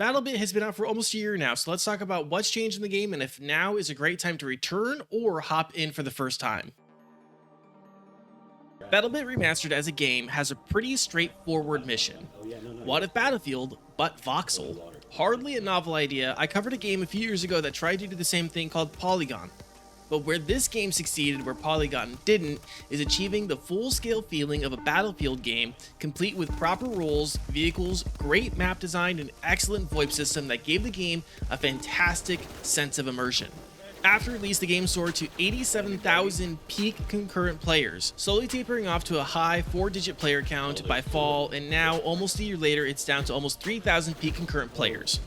BattleBit has been out for almost a year now, so let's talk about what's changed in the game and if now is a great time to return or hop in for the first time. BattleBit Remastered as a game has a pretty straightforward mission. What if Battlefield, but voxel? Hardly a novel idea. I covered a game a few years ago that tried to do the same thing called Polygon. But where this game succeeded where Polygon didn't is achieving the full-scale feeling of a Battlefield game, complete with proper roles, vehicles, great map design, and excellent VoIP system that gave the game a fantastic sense of immersion. After release, the game soared to 87,000 peak concurrent players, slowly tapering off to a high 4-digit player count by fall, and now, almost a year later, it's down to almost 3,000 peak concurrent players,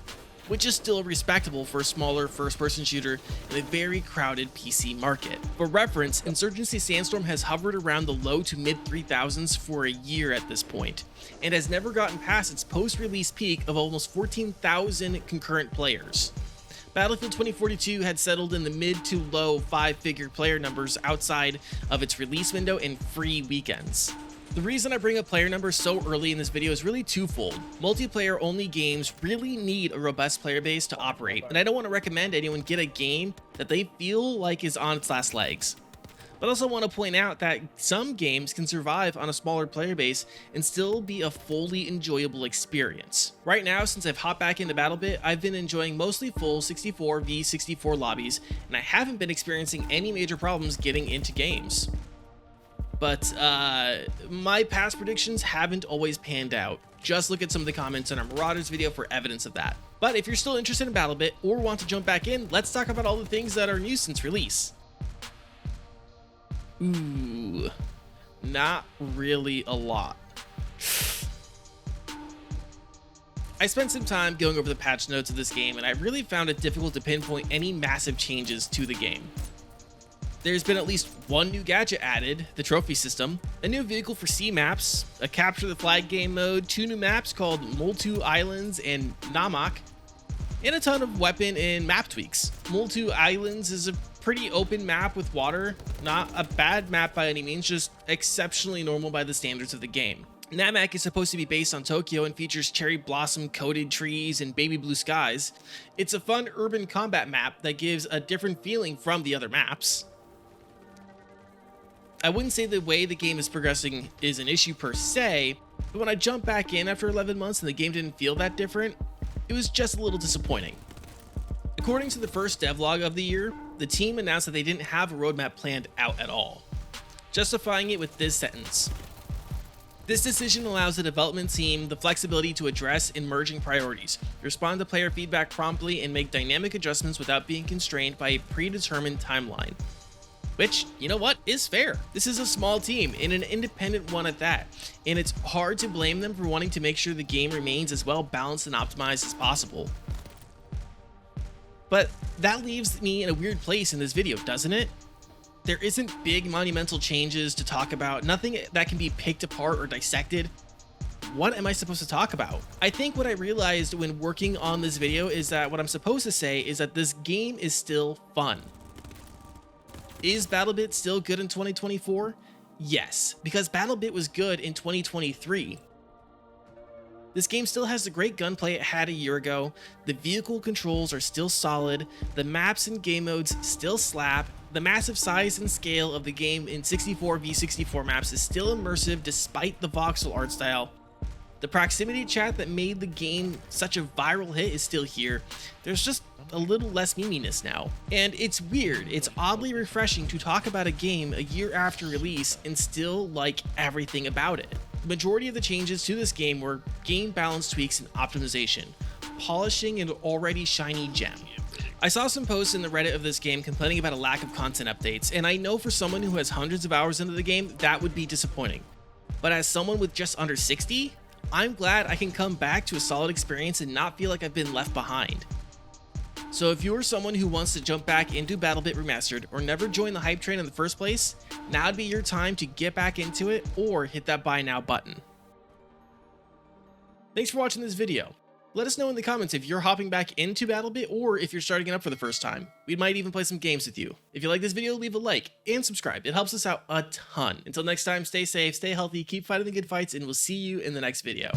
which is still respectable for a smaller first-person shooter in a very crowded PC market. For reference, Insurgency Sandstorm has hovered around the low to mid 3000s for a year at this point, and has never gotten past its post-release peak of almost 14,000 concurrent players. Battlefield 2042 had settled in the mid to low 5-figure player numbers outside of its release window and free weekends. The reason I bring up player numbers so early in this video is really twofold. Multiplayer only games really need a robust player base to operate, and I don't want to recommend anyone get a game that they feel like is on its last legs. But I also want to point out that some games can survive on a smaller player base and still be a fully enjoyable experience. Right now, since I've hopped back into BattleBit, I've been enjoying mostly full 64v64 lobbies, and I haven't been experiencing any major problems getting into games. But my past predictions haven't always panned out. Just look at some of the comments in our Marauders video for evidence of that. But if you're still interested in BattleBit or want to jump back in, let's talk about all the things that are new since release. Ooh, not really a lot. I spent some time going over the patch notes of this game, and I really found it difficult to pinpoint any massive changes to the game. There's been at least one new gadget added, the trophy system, a new vehicle for sea maps, a capture the flag game mode, 2 new maps called Moltu Islands and Namak, and a ton of weapon and map tweaks. Moltu Islands is a pretty open map with water, not a bad map by any means, just exceptionally normal by the standards of the game. Namak is supposed to be based on Tokyo and features cherry blossom coated trees and baby blue skies. It's a fun urban combat map that gives a different feeling from the other maps. I wouldn't say the way the game is progressing is an issue per se, but when I jumped back in after 11 months and the game didn't feel that different, it was just a little disappointing. According to the first devlog of the year, the team announced that they didn't have a roadmap planned out at all, justifying it with this sentence: "This decision allows the development team the flexibility to address emerging priorities, respond to player feedback promptly, and make dynamic adjustments without being constrained by a predetermined timeline." Which, you know what, is fair. This is a small team, and an independent one at that, and it's hard to blame them for wanting to make sure the game remains as well balanced and optimized as possible. But that leaves me in a weird place in this video, doesn't it? There isn't big monumental changes to talk about, nothing that can be picked apart or dissected. What am I supposed to talk about? I think what I realized when working on this video is that what I'm supposed to say is that this game is still fun. Is BattleBit still good in 2024? Yes, because BattleBit was good in 2023. This game still has the great gunplay it had a year ago, the vehicle controls are still solid, the maps and game modes still slap, the massive size and scale of the game in 64v64 maps is still immersive despite the voxel art style. The proximity chat that made the game such a viral hit is still here. There's just a little less meminess now. And it's weird, it's oddly refreshing to talk about a game a year after release and still like everything about it. The majority of the changes to this game were game balance tweaks and optimization, polishing an already shiny gem. I saw some posts in the Reddit of this game complaining about a lack of content updates, and I know for someone who has hundreds of hours into the game, that would be disappointing. But as someone with just under 60, I'm glad I can come back to a solid experience and not feel like I've been left behind. So if you're someone who wants to jump back into BattleBit Remastered or never joined the hype train in the first place, now would be your time to get back into it or hit that buy now button. Thanks for watching this video. Let us know in the comments if you're hopping back into BattleBit or if you're starting it up for the first time. We might even play some games with you. If you like this video, leave a like and subscribe. It helps us out a ton. Until next time, stay safe, stay healthy, keep fighting the good fights, and we'll see you in the next video.